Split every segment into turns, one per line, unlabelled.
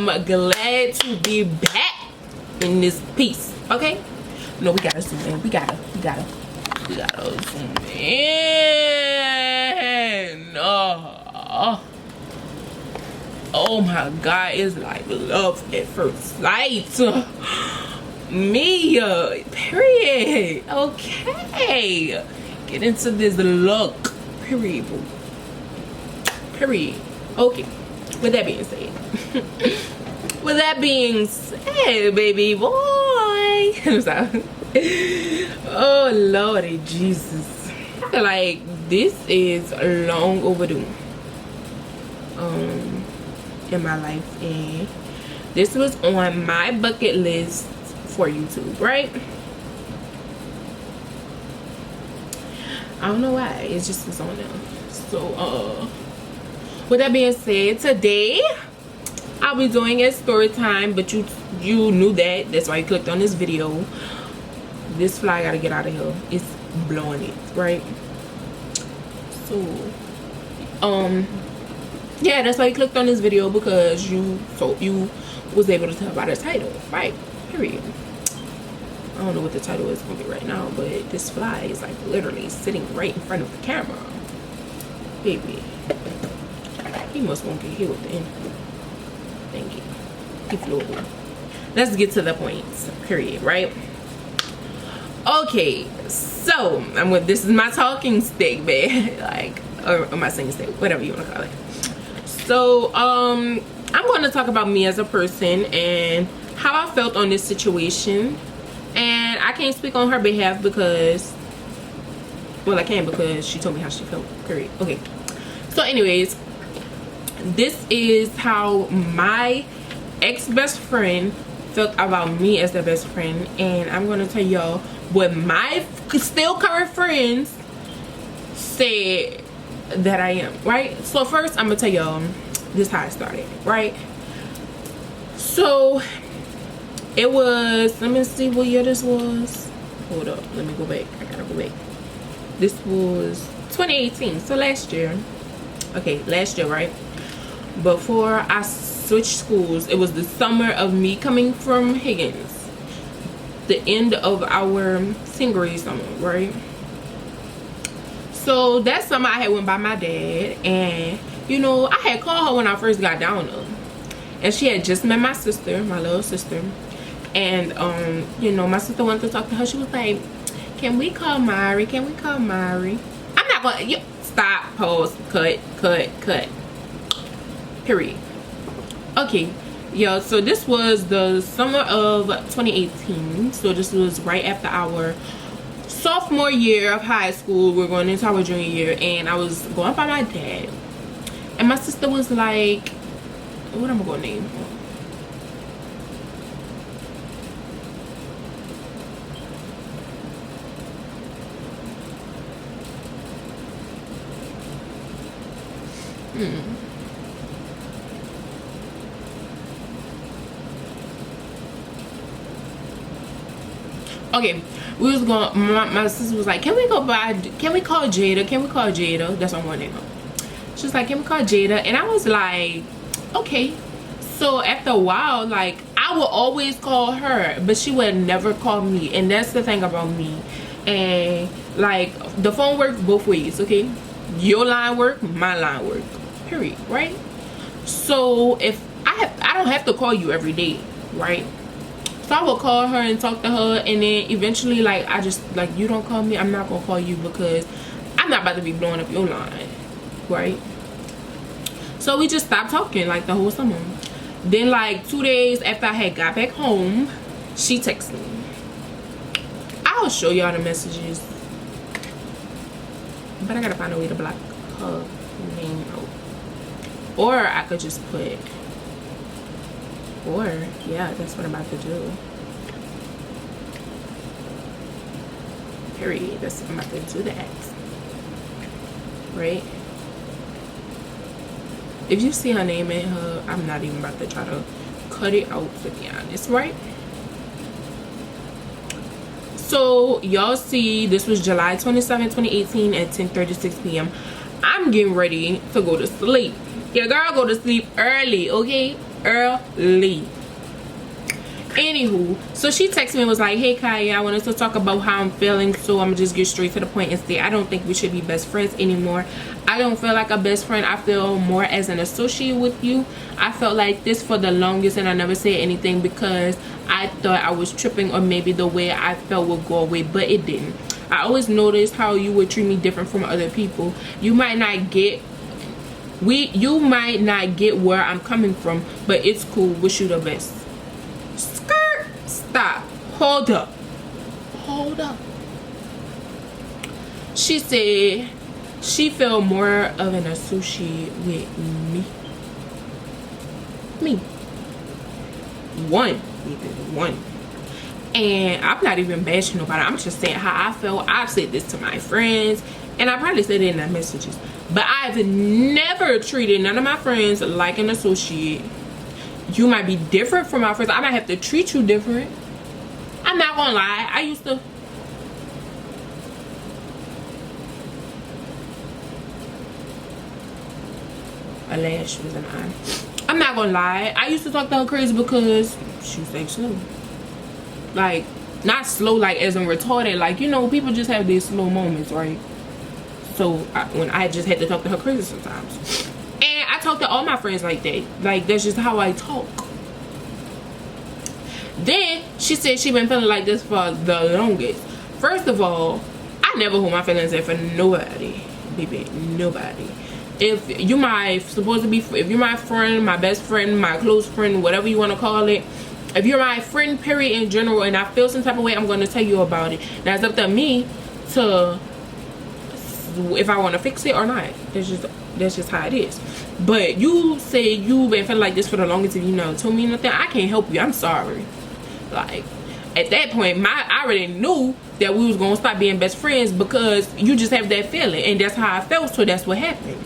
am glad to be back in this piece. Okay, no, we gotta zoom in. We gotta zoom in. Oh my god, it's like love at first sight. Me, period. Okay, get into this look, period, boo. Period. Okay, with that being said, baby boy, I'm sorry. Oh lordy Jesus, I feel like this is long overdue in my life, and this was on my bucket list for YouTube, right? I don't know why, it just was on there. So with that being said, today I'll be doing a story time, but you knew that's why you clicked on this video. This fly gotta get out of here, it's blowing it, right? So yeah, that's why you clicked on this video, because you was able to tell by the title, right? Period. I don't know what the title is gonna be right now, but this fly is like literally sitting right in front of the camera, baby. He must won't get hit with the end. Thank you. He flew away. Let's get to the points, period, right? Okay, so this is my talking stick, babe. Like, or my singing stick, whatever you want to call it. So I'm going to talk about me as a person and how I felt on this situation. And I can't speak on her behalf because, well, I can, because she told me how she felt, period. Okay, so anyways, this is how my ex-best friend felt about me as their best friend, and I'm going to tell y'all what my still current friends said that I am, right? So first I'm gonna tell y'all this how it started, right? So it was, let me see what year this was. Hold up, let me go back. I gotta go back. This was 2018, so last year. Okay, last year, right? Before I switched schools, it was the summer of me coming from Higgins, the end of our senior year summer, right? So that summer I had went by my dad, and you know, I had called her when I first got down there, and she had just met my sister, my little sister. And you know, my sister wanted to talk to her. She was like, can we call Mari? Can we call Mari? I'm not gonna, stop, pause, cut, period. Okay, yo, so this was the summer of 2018. So this was right after our sophomore year of high school. We're going into our junior year, and I was going by my dad, and my sister was like, what am I gonna name her? Okay, we was going, my sister was like, can we call Jada? Can we call Jada? That's what I'm name her. She was like, can we call Jada? And I was like, okay. So after a while, like, I would always call her, but she would never call me. And that's the thing about me. And like, the phone works both ways, okay? Your line work, my line work, period, right? So if I don't have to call you every day, right? So I would call her and talk to her, and then eventually, like, I just, like, you don't call me, I'm not gonna call you, because I'm not about to be blowing up your line, right? So we just stopped talking, like, the whole summer. Then, like, 2 days after I had got back home, she texted me. I'll show y'all the messages, but I gotta find a way to block her name out. Or I could just put, or yeah, that's what I'm about to do, period. That's, I'm about to do that, right? If you see her name in her, I'm not even about to try to cut it out, to be honest, right? So y'all see, this was July 27, 2018 at 10:36 p.m. I'm getting ready to go to sleep. Your girl go to sleep early, okay? early. Anywho, so she texted me and was like, hey Kaya, I wanted to talk about how I'm feeling, so I'm gonna just get straight to the point and say I don't think we should be best friends anymore. I don't feel like a best friend. I feel more as an associate with you. I felt like this for the longest and I never said anything because I thought I was tripping, or maybe the way I felt would go away, but it didn't. I always noticed how you would treat me different from other people. You might not get where I'm coming from, but it's cool. Wish you the best. Skirt. Stop. Hold up. She said she felt more of an associate with me. One. And I'm not even bashing nobody. I'm just saying how I felt. I've said this to my friends, and I probably said it in their messages, but I've never treated none of my friends like an associate. You might be different from my friends. I might have to treat you different. I'm not gonna lie. I used to. A lash was an eye. I'm not gonna lie. I used to talk to her crazy because she was like slow. Like, not slow like as in retarded. Like, you know, people just have these slow moments, right? So when I just had to talk to her crazy sometimes. And I talk to all my friends like that. Like, that's just how I talk. Then she said she been feeling like this for the longest. First of all, I never hold my feelings in for nobody, baby, nobody. If you're my if you're my friend, my best friend, my close friend, whatever you want to call it, if you're my friend period in general and I feel some type of way, I'm going to tell you about it. Now it's up to me to if I want to fix it or not. That's just how it is. But you say you've been feeling like this for the longest and you never told me nothing. I can't help you. I'm sorry. Like, at that point, I already knew that we was gonna stop being best friends because you just have that feeling, and that's how I felt. So that's what happened.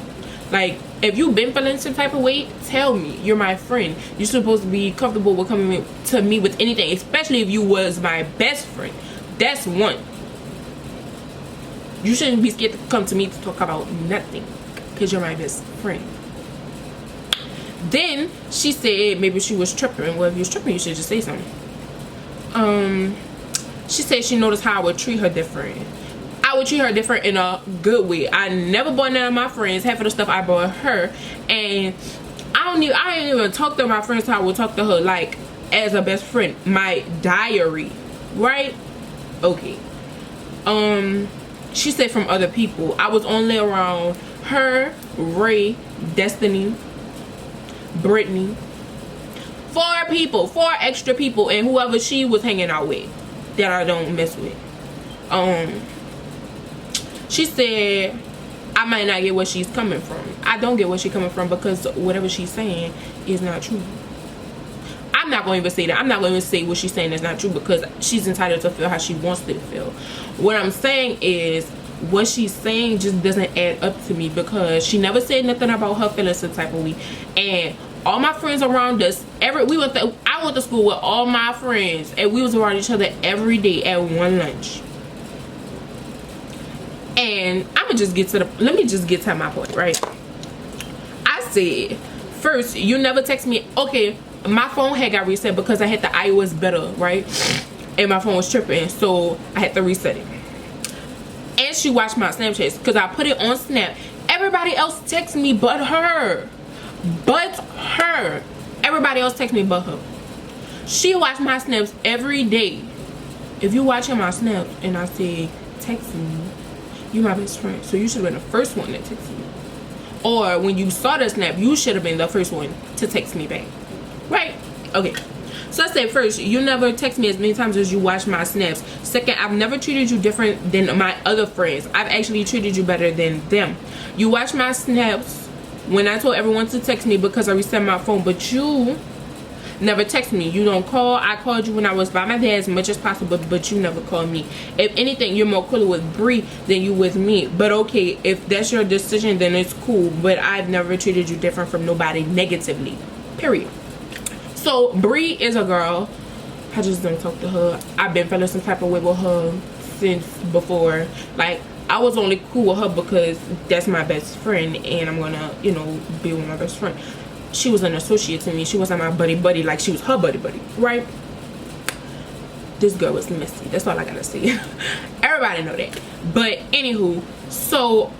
Like, if you've been feeling some type of way, tell me. You're my friend. You're supposed to be comfortable with coming to me with anything, especially if you was my best friend. That's one. You shouldn't be scared to come to me to talk about nothing because you're my best friend. Then she said maybe she was tripping. Well, if you was tripping, you should just say something. She said she noticed how I would treat her different. I would treat her different in a good way. I never bought none of my friends half of the stuff I bought her, and I didn't even talk to my friends how I would talk to her, like as a best friend. My diary, right? Okay. She said from other people. I was only around her, Ray, Destiny, Brittany. 4 extra people, and whoever she was hanging out with that I don't mess with. She said I might not get where she's coming from. I don't get where she's coming from because whatever she's saying is not true. I'm not going to even say that. I'm not going to even say what she's saying is not true because she's entitled to feel how she wants to feel. What I'm saying is what she's saying just doesn't add up to me because she never said nothing about her feeling some type of way. And all my friends around us, I went to school with all my friends, and we was around each other every day at one lunch. And let me just get to my point, right? I said, first, you never text me. Okay, my phone had got reset because I had the iOS beta, right? And my phone was tripping, so I had to reset it. And she watched my Snapchats because I put it on Snap. Everybody else texts me but her. Everybody else texts me but her. She watched my snaps every day. If you watching my snaps and I say text me, you my best friend, so you should have been the first one that texted me. Or when you saw the snap, you should have been the first one to text me back, right? Okay, so I said, first, you never text me as many times as you watch my snaps. Second, I've never treated you different than my other friends. I've actually treated you better than them. You watch my snaps when I told everyone to text me because I reset my phone, but you never text me. You don't call. I called you when I was by my dad as much as possible, but you never called me. If anything, you're more cooler with Bree than you with me. But okay, if that's your decision, then it's cool. But I've never treated you different from nobody negatively. Period. So Bree is a girl. I just don't talk to her. I've been feeling some type of way with her since before. Like, I was only cool with her because that's my best friend and I'm gonna, you know, be with my best friend. she was an associate to me. She wasn't my buddy like she was her buddy, right? This girl was messy. That's all I gotta say. Everybody know that. But anywho, so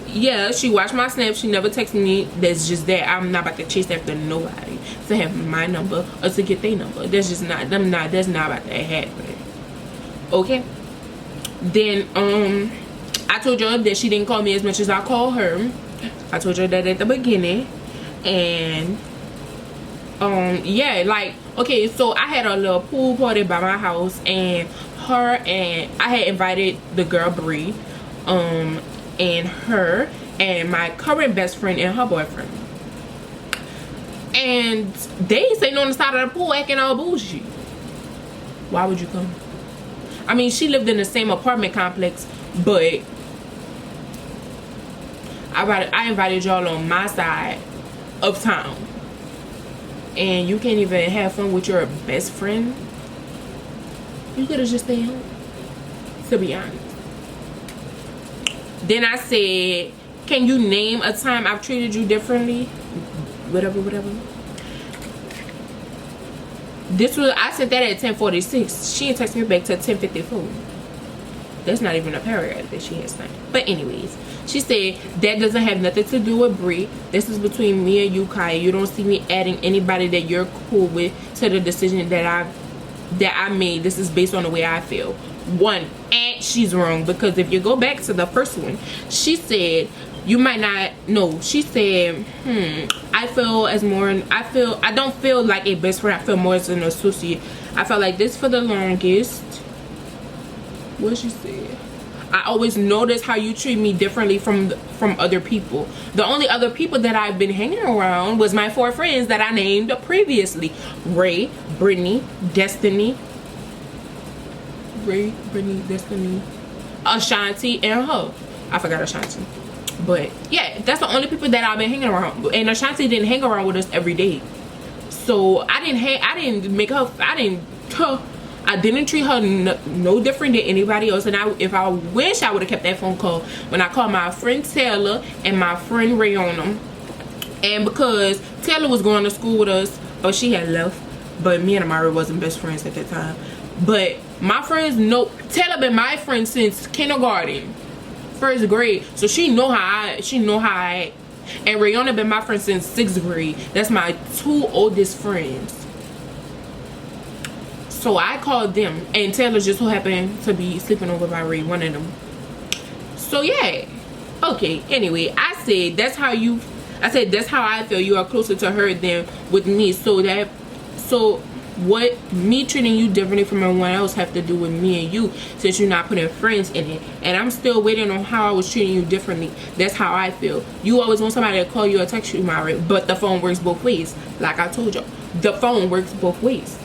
yeah, she watched my snap. She never texted me. That's just that. I'm not about to chase after nobody to have my number or to get their number. That's just not. That's not about to happen. Okay. Then I told y'all that she didn't call me as much as I called her. I told y'all that at the beginning. And yeah, like, okay, so I had a little pool party by my house, and I had invited the girl Bree, and her and my current best friend and her boyfriend, and they sitting on the side of the pool acting all bullshit. Why would you come? I mean, she lived in the same apartment complex, but I invited y'all on my side of town, and you can't even have fun with your best friend. You could have just stayed home, to be honest. Then I said, can you name a time I've treated you differently? Whatever. I sent that at 10:46. She didn't text me back till 10:54. That's not even a paragraph that she has signed. But anyways, she said that doesn't have nothing to do with Brie. This is between me and you, Kaya. You don't see me adding anybody that you're cool with to the decision that I made. This is based on the way I feel. One, and she's wrong, because if you go back to the first one, she said you might not know. She said, I don't feel like a best friend. I feel more as an associate. I felt like this for the longest. What she said? I always notice how you treat me differently from other people. The only other people that I've been hanging around was my 4 friends that I named previously: Ray, Brittany, Destiny, Ashanti, and her. I forgot Ashanti. But yeah, that's the only people that I've been hanging around. And Ashanti didn't hang around with us every day, so I didn't treat her no different than anybody else. And if I wish I would have kept that phone call when I called my friend Taylor and my friend Rayona. And because Taylor was going to school with us, but she had left, but me and Amari wasn't best friends at that time. But my friends know Taylor been my friend since kindergarten, 1st grade, so she know how I act. And Rayona been my friend since 6th grade. That's my 2 oldest friends. So I called them, and Taylor just so happened to be sleeping over by Ray, one of them. So yeah, okay. Anyway, I said that's how I feel. You are closer to her than with me. So what me treating you differently from everyone else have to do with me and you, since you're not putting friends in it? And I'm still waiting on how I was treating you differently. That's how I feel. You always want somebody to call you or text you, Mara, but the phone works both ways. Like I told you, the phone works both ways.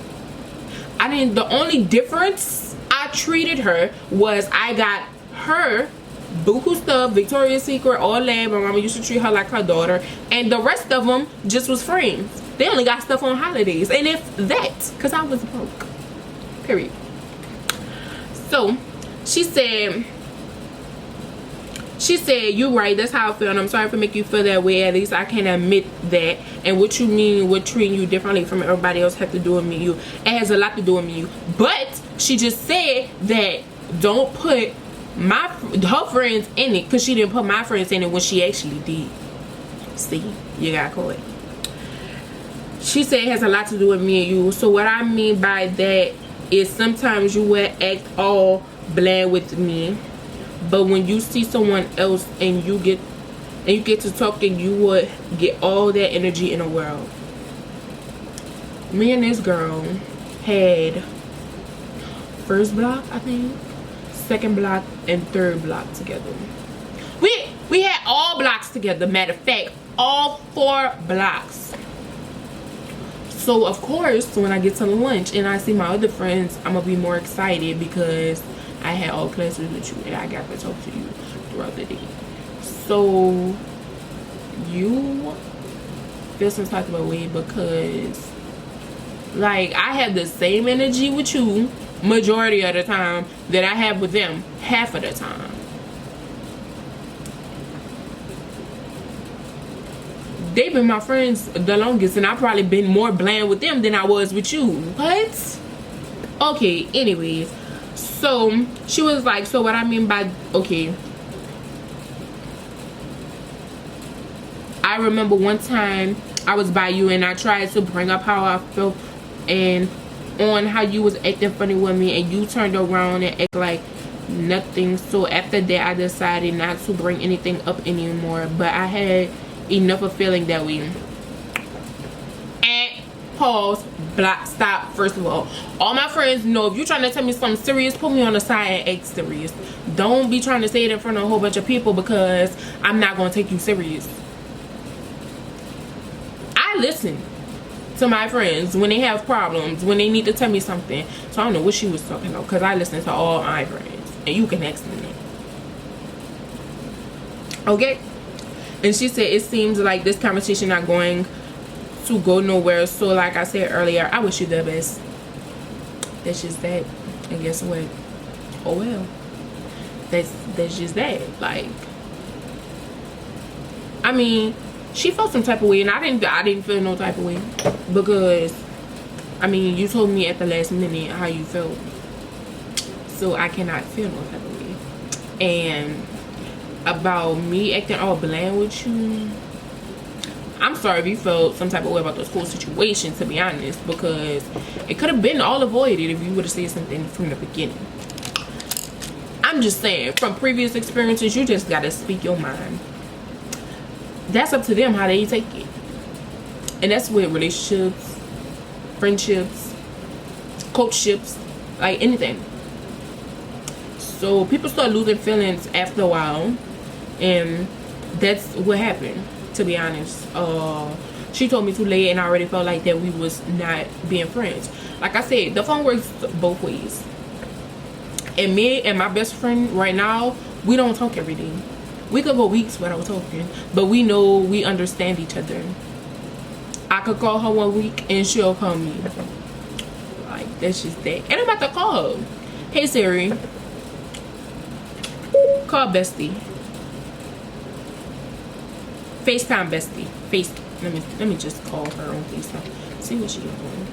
The only difference I treated her was I got her buku stuff, Victoria's Secret, all that. My mama used to treat her like her daughter, and the rest of them just was friends. They only got stuff on holidays, and if that, because I was broke, period. So she said, you're right, that's how I feel, and I'm sorry for making you feel that way. At least I can admit that. And what you mean with treating you differently from everybody else have to do with me and you. It has a lot to do with me and you. But she just said that don't put her friends in it, because she didn't put my friends in it when she actually did. See, you got caught. She said it has a lot to do with me and you. So what I mean by that is sometimes you will act all bland with me, but when you see someone else and you get to talking, you would get all that energy in the world. Me and this girl had 1st block, I think, 2nd block, and 3rd block together. We had all blocks together. Matter of fact, all 4 blocks. So of course, when I get to lunch and I see my other friends, I'm gonna be more excited because I had all classes with you and I got to talk to you throughout the day. So you feel some type of a way because, like, I have the same energy with you majority of the time that I have with them half of the time. they've been my friends the longest, and I've probably been more bland with them than I was with you. What? Okay, anyways. So she was like, so what I mean by, okay, I remember one time I was by you and I tried to bring up how I felt and on how you was acting funny with me, and you turned around and act like nothing. So after that I decided not to bring anything up anymore, but I had enough of feeling that way. And pause, block, stop. First of all my friends know if you're trying to tell me something serious, put me on the side and act serious. Don't be trying to say it in front of a whole bunch of people, because I'm not going to take you serious. I listen to my friends when they have problems, when they need to tell me something. So I don't know what she was talking about, because I listen to all my friends, and you can ask me that. Okay? And she said it seems like this conversation not going to go nowhere. So like I said earlier, I wish you the best. That's just that. And guess what? Oh well. That's just that. Like, I mean, she felt some type of way, and I didn't feel no type of way, because I mean, you told me at the last minute how you felt, so I cannot feel no type of way. And about me acting all bland with you, I'm sorry if you felt some type of way about this whole situation, to be honest, because it could have been all avoided if you would have said something from the beginning. I'm just saying, from previous experiences, you just gotta speak your mind. That's up to them how they take it. And that's with relationships, friendships, courtships, like anything. So people start losing feelings after a while, and that's what happened, to be honest. She told me too late, and I already felt like that we was not being friends. Like I said, the phone works both ways. And me and my best friend right now, we don't talk every day. We could go weeks without talking, but we know we understand each other. I could call her one week and she'll call me. Like, that's just that. And I'm about to call her. Hey Siri, call bestie. FaceTime bestie. Let me just call her on FaceTime. See what she's doing.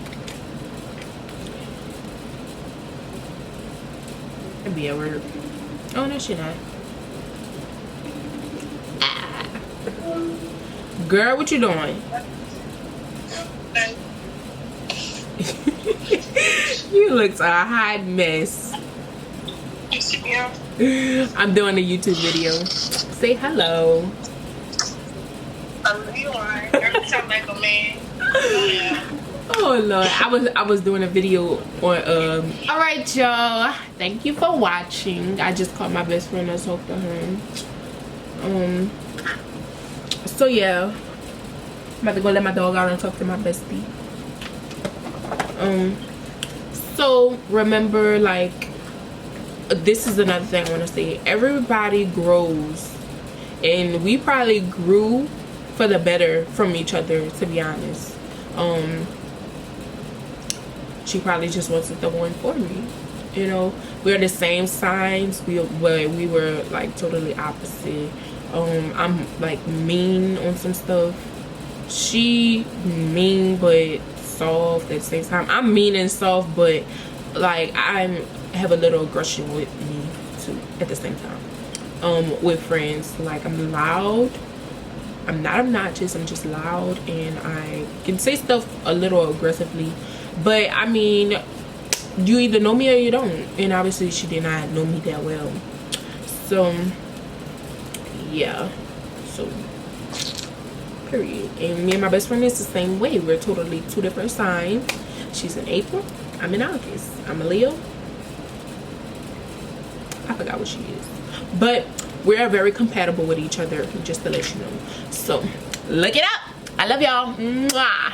It'd be at work. Oh no, she not. Girl, what you doing? You look a hot mess. I'm doing a YouTube video. Say hello.
You are. You sound like a man.
Oh Lord, I was doing a video on all right y'all, thank you for watching. I just called my best friend and talked to her. So yeah, I'm about to go let my dog out and talk to my bestie. So remember, like, this is another thing I want to say. Everybody grows, and we probably grew for the better from each other, to be honest. She probably just wasn't the one for me, you know. We're the same signs, we were like totally opposite. I'm like mean on some stuff. She mean but soft at the same time. I'm mean and soft, but like I have a little aggression with me too at the same time. With friends, like I'm loud. I'm not obnoxious, I'm just loud, and I can say stuff a little aggressively. But I mean, you either know me or you don't, and obviously she did not know me that well. So yeah, so period. And me and my best friend is the same way. We're totally two different signs. She's in April, I'm in August. I'm a Leo. I forgot what she is, but we're very compatible with each other, just to let you know. So look it up. I love y'all. Mwah.